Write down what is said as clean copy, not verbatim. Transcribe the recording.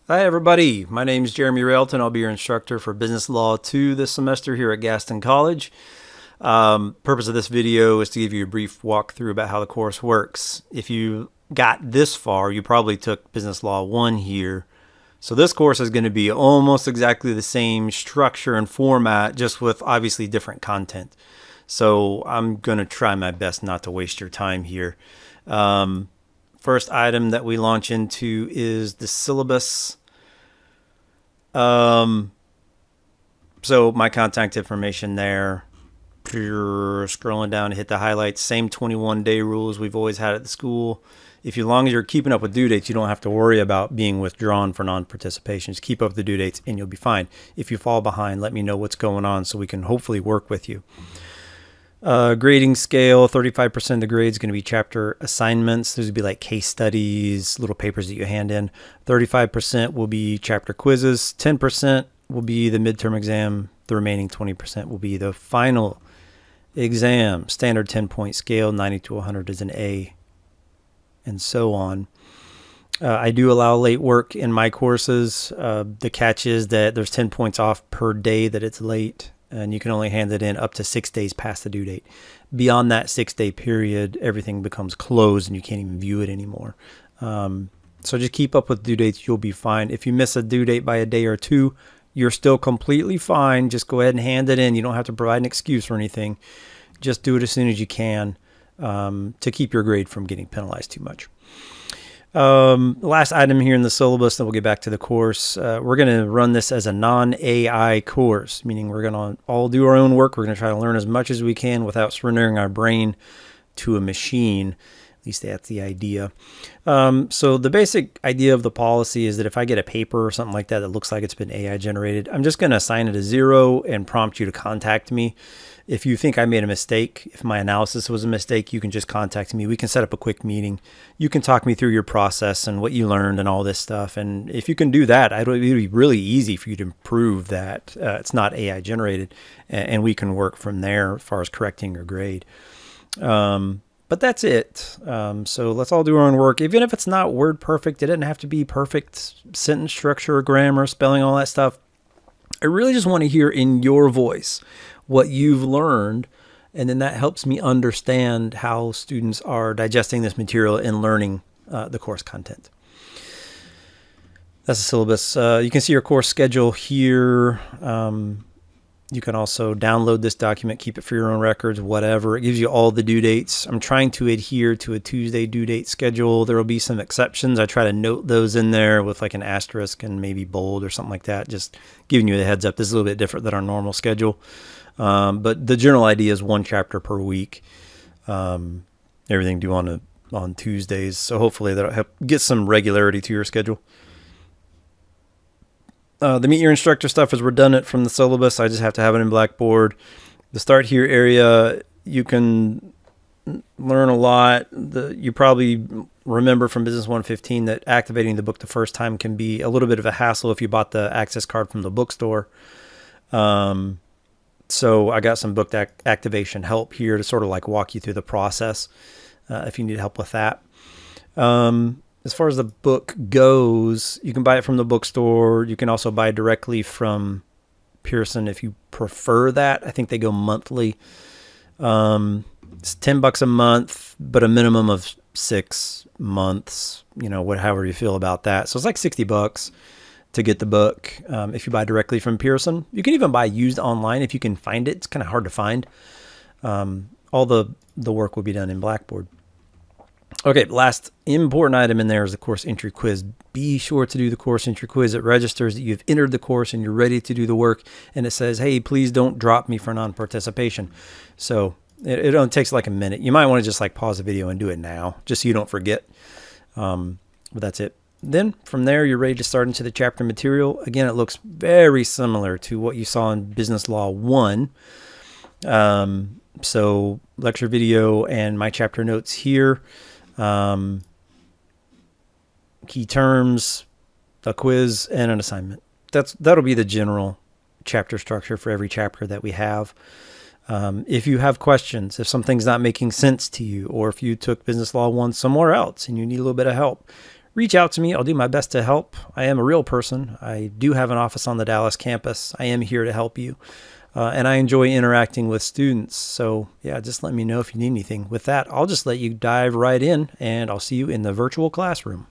Hi everybody, my name is Jeremy Railton. I'll be your instructor for Business Law 2 this semester here at Gaston College. Purpose of this video is to give you a brief walkthrough about how the course works. If you got this far, you probably took Business Law 1 here. So this course is going to be almost exactly the same structure and format, just with obviously different content. So I'm going to try my best not to waste your time here. First item that we launch into is the syllabus. So my contact information there, scrolling down to hit the highlights, same 21-day rules we've always had at the school. As long as you're keeping up with due dates, you don't have to worry about being withdrawn for non-participation. Just keep up with the due dates and you'll be fine. If you fall behind, let me know what's going on so we can hopefully work with you. Grading scale, 35% of the grade is going to be chapter assignments. Those would be like case studies, little papers that you hand in. 35% will be chapter quizzes. 10% will be the midterm exam. The remaining 20% will be the final exam. Standard 10-point scale, 90 to 100 is an A, and so on. I do allow late work in my courses. The catch is that there's 10 points off per day that it's late, and you can only hand it in up to 6 days past the due date. Beyond that 6-day period, everything becomes closed and you can't even view it anymore. So just keep up with due dates. You'll be fine. If you miss a due date by a day or two, you're still completely fine. Just go ahead and hand it in. You don't have to provide an excuse or anything. Just do it as soon as you can to keep your grade from getting penalized too much. Last item here in the syllabus, then we'll get back to the course. We're going to run this as a non-AI course, meaning we're going to all do our own work. We're going to try to learn as much as we can without surrendering our brain to a machine. At least that's the idea. So the basic idea of the policy is that if I get a paper or something like that that looks like it's been AI generated, I'm just going to assign it a 0 and prompt you to contact me. If you think I made a mistake, if my analysis was a mistake, you can just contact me. We can set up a quick meeting. You can talk me through your process and what you learned and all this stuff. And if you can do that, it would be really easy for you to prove that it's not AI generated, and we can work from there as far as correcting your grade. But that's it. So let's all do our own work. Even if it's not word perfect, it doesn't have to be perfect sentence structure, grammar, spelling, all that stuff. I really just want to hear in your voice what you've learned, and then that helps me understand how students are digesting this material and learning the course content. That's the syllabus. You can see your course schedule here. You can also download this document, keep it for your own records, whatever. It gives you all the due dates. I'm trying to adhere to a Tuesday due date schedule. There will be some exceptions. I try to note those in there with like an asterisk and maybe bold or something like that, just giving you the heads up. This is a little bit different than our normal schedule. But the general idea is 1 chapter per week. Everything due on Tuesdays. So hopefully that'll help get some regularity to your schedule. The Meet Your Instructor stuff is redundant from the syllabus. I just have to have it in Blackboard. The Start Here area, you can learn a lot. You probably remember from Business 115 that activating the book the first time can be a little bit of a hassle if you bought the access card from the bookstore. So I got some book activation help here to sort of like walk you through the process if you need help with that. As far as the book goes, you can buy it from the bookstore. You can also buy directly from Pearson if you prefer that. I think they go monthly. It's $10 a month, but a minimum of 6 months, however you feel about that. So it's like $60 to get the book if you buy directly from Pearson. You can even buy used online if you can find it. It's kind of hard to find. All the work will be done in Blackboard. Okay, last important item in there is the course entry quiz. Be sure to do the course entry quiz. It registers that you've entered the course and you're ready to do the work. And it says, hey, please don't drop me for non-participation. So it only takes like a minute. You might want to just like pause the video and do it now, just so you don't forget. But that's it. Then from there, you're ready to start into the chapter material. Again, it looks very similar to what you saw in Business Law 1. So lecture video and my chapter notes here. Key terms, a quiz, and an assignment. That'll be the general chapter structure for every chapter that we have. If you have questions, if something's not making sense to you, or if you took Business Law 1 somewhere else and you need a little bit of help, reach out to me. I'll do my best to help. I am a real person. I do have an office on the Dallas campus. I am here to help you. And I enjoy interacting with students. So yeah, just let me know if you need anything. With that, I'll just let you dive right in, and I'll see you in the virtual classroom.